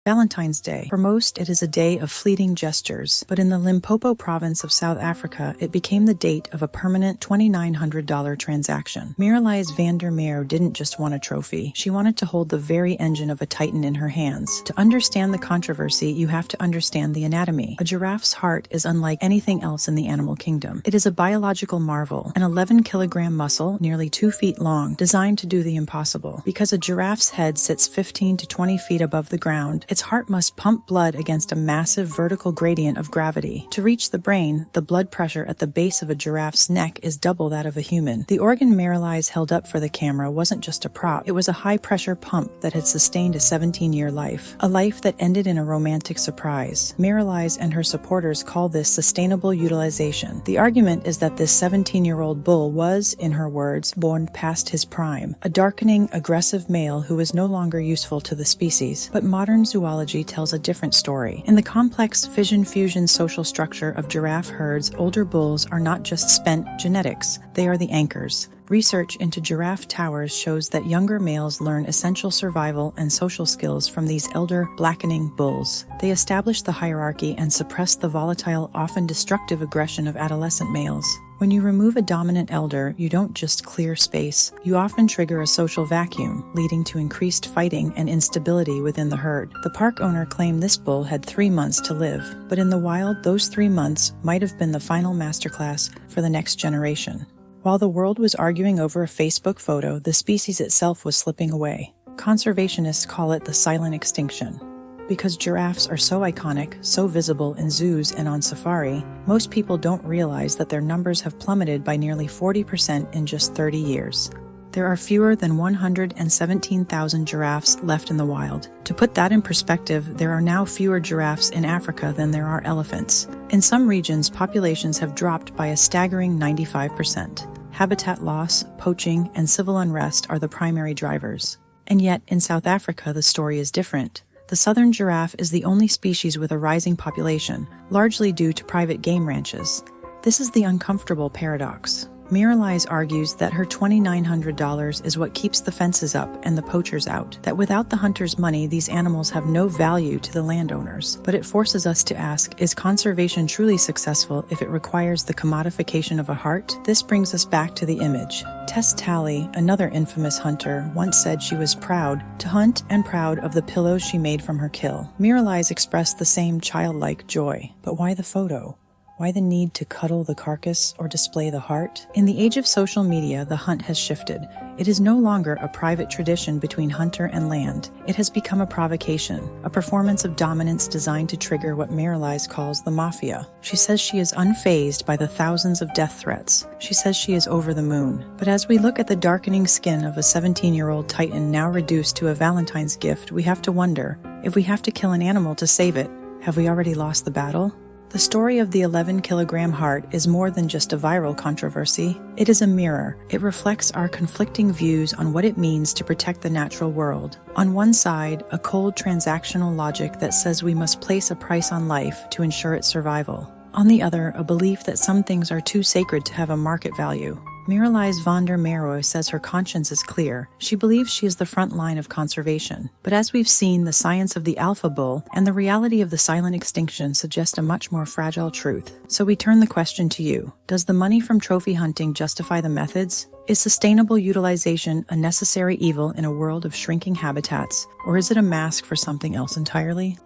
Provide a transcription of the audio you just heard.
Valentine's Day. For most, it is a day of fleeting gestures, but in the Limpopo province of South Africa, it became the date of a permanent $2,900 transaction. Merelize Van Der Merwe didn't just want a trophy. She wanted to hold the very engine of a titan in her hands. To understand the controversy, you have to understand the anatomy. A giraffe's heart is unlike anything else in the animal kingdom. It is a biological marvel, an 11-kilogram muscle, nearly 2 feet long, designed to do the impossible. Because a giraffe's head sits 15 to 20 feet above the ground, its heart must pump blood against a massive vertical gradient of gravity. To reach the brain, the blood pressure at the base of a giraffe's neck is double that of a human. The organ Merelize held up for the camera wasn't just a prop, it was a high-pressure pump that had sustained a 17-year life. A life that ended in a romantic surprise. Merelize and her supporters call this sustainable utilization. The argument is that this 17-year-old bull was, in her words, born past his prime, a darkening, aggressive male who was no longer useful to the species. But modern zoology tells a different story. In the complex fission-fusion social structure of giraffe herds, older bulls are not just spent genetics, they are the anchors. Research into giraffe towers shows that younger males learn essential survival and social skills from these elder, blackening bulls. They establish the hierarchy and suppress the volatile, often destructive aggression of adolescent males. When you remove a dominant elder, you don't just clear space, you often trigger a social vacuum, leading to increased fighting and instability within the herd. The park owner claimed this bull had 3 months to live, but in the wild, those 3 months might have been the final masterclass for the next generation. While the world was arguing over a Facebook photo, the species itself was slipping away. Conservationists call it the silent extinction. Because giraffes are so iconic, so visible in zoos and on safari, most people don't realize that their numbers have plummeted by nearly 40% in just 30 years. There are fewer than 117,000 giraffes left in the wild. To put that in perspective, there are now fewer giraffes in Africa than there are elephants. In some regions, populations have dropped by a staggering 95%. Habitat loss, poaching, and civil unrest are the primary drivers. And yet, in South Africa, the story is different. The southern giraffe is the only species with a rising population, largely due to private game ranches. This is the uncomfortable paradox. Merelize argues that her $2,900 is what keeps the fences up and the poachers out, that without the hunters' money, these animals have no value to the landowners. But it forces us to ask, is conservation truly successful if it requires the commodification of a heart? This brings us back to the image. Tess Talley, another infamous hunter, once said she was proud to hunt and proud of the pillows she made from her kill. Merelize expressed the same childlike joy. But why the photo? Why the need to cuddle the carcass or display the heart? In the age of social media, the hunt has shifted. It is no longer a private tradition between hunter and land. It has become a provocation, a performance of dominance designed to trigger what Merelize calls the mafia. She says she is unfazed by the thousands of death threats. She says she is over the moon. But as we look at the darkening skin of a 17-year-old titan now reduced to a Valentine's gift, we have to wonder, if we have to kill an animal to save it, have we already lost the battle? The story of the 11-kilogram heart is more than just a viral controversy. It is a mirror. It reflects our conflicting views on what it means to protect the natural world. On one side, a cold transactional logic that says we must place a price on life to ensure its survival. On the other, a belief that some things are too sacred to have a market value. Merelize Van Der Merwe says her conscience is clear. She believes she is the front line of conservation. But as we've seen, the science of the alpha bull and the reality of the silent extinction suggest a much more fragile truth. So we turn the question to you. Does the money from trophy hunting justify the methods? Is sustainable utilization a necessary evil in a world of shrinking habitats, or is it a mask for something else entirely?